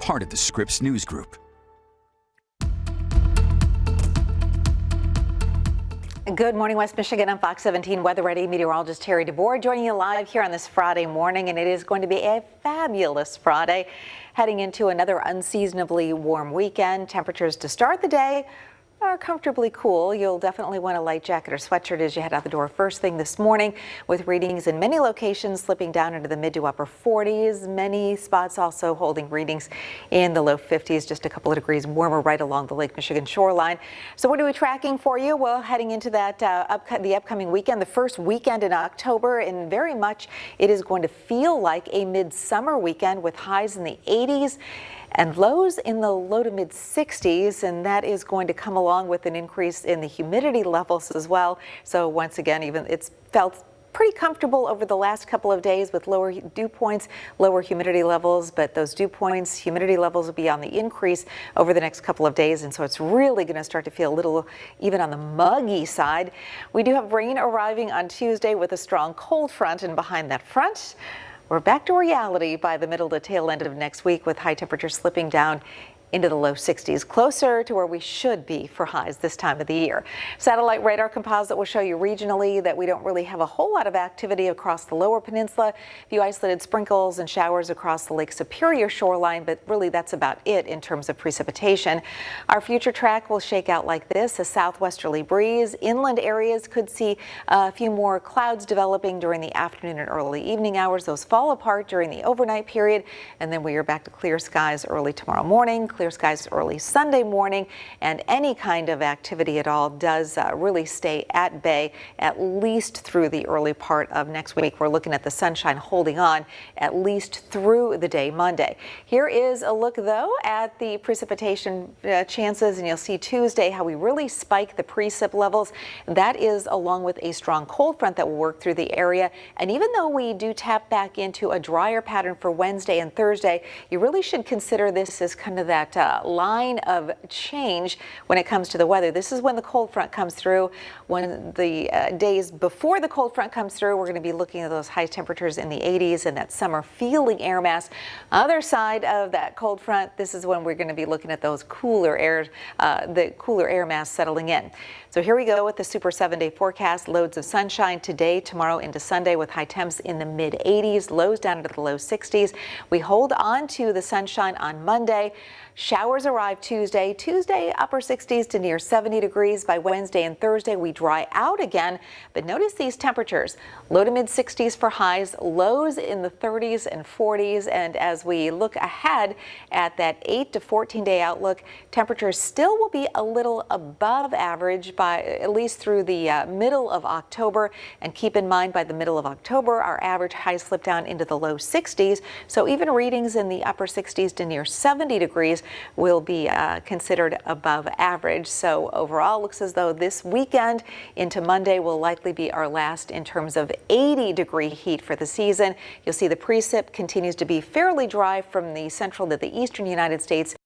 part of the Scripps News Group. Good morning, West Michigan. I'm Fox 17 Weather Ready meteorologist Terry DeBoer joining you live here on this Friday morning, and it is going to be a fabulous Friday, heading into another unseasonably warm weekend. Temperatures to start the day are comfortably cool. You'll definitely want a light jacket or sweatshirt as you head out the door first thing this morning, with readings in many locations slipping down into the mid to upper 40s. Many spots also holding readings in the low 50s, just a couple of degrees warmer right along the Lake Michigan shoreline. So what are we tracking for you? Well, heading into that the upcoming weekend, the first weekend in October, and very much it is going to feel like a midsummer weekend with highs in the 80s and lows in the low to mid 60s, and that is going to come along with an increase in the humidity levels as well. So once again, even it's felt pretty comfortable over the last couple of days with lower dew points, lower humidity levels, but those dew points, humidity levels will be on the increase over the next couple of days, and so it's really going to start to feel a little even on the muggy side. We do have rain arriving on Tuesday with a strong cold front, and behind that front, we're back to reality by the middle to tail end of next week, with high temperatures slipping down into the low 60s, closer to where we should be for highs this time of the year. Satellite radar composite will show you regionally that we don't really have a whole lot of activity across the lower peninsula. A few isolated sprinkles and showers across the Lake Superior shoreline, but really that's about it in terms of precipitation. Our future track will shake out like this: a southwesterly breeze. Inland areas could see a few more clouds developing during the afternoon and early evening hours. Those fall apart during the overnight period, and then we are back to clear skies early tomorrow morning. Clear skies early Sunday morning, and any kind of activity at all does really stay at bay at least through the early part of next week. We're looking at the sunshine holding on at least through the day Monday. Here is a look though at the precipitation chances, and you'll see Tuesday how we really spike the precip levels. That is along with a strong cold front that will work through the area, and even though we do tap back into a drier pattern for Wednesday and Thursday, you really should consider this as kind of that line of change when it comes to the weather. This is when the cold front comes through. When the days before the cold front comes through, we're going to be looking at those high temperatures in the 80s and that summer feeling air mass. Other side of that cold front, this is when we're going to be looking at those cooler air, the cooler air mass settling in. So here we go with the Super 7-day forecast. Loads of sunshine today, tomorrow into Sunday, with high temps in the mid 80s, lows down into the low 60s. We hold on to the sunshine on Monday. Showers arrive Tuesday. Tuesday, upper 60s to near 70 degrees. By Wednesday and Thursday, we dry out again. But notice these temperatures: low to mid 60s for highs, lows in the 30s and 40s. And as we look ahead at that 8 to 14-day outlook, temperatures still will be a little above average by at least through the middle of October. And keep in mind, by the middle of October, our average highs slip down into the low 60s. So even readings in the upper 60s to near 70 degrees will be considered above average. So overall, looks as though this weekend into Monday will likely be our last in terms of 80-degree heat for the season. You'll see the precip continues to be fairly dry from the central to the eastern United States.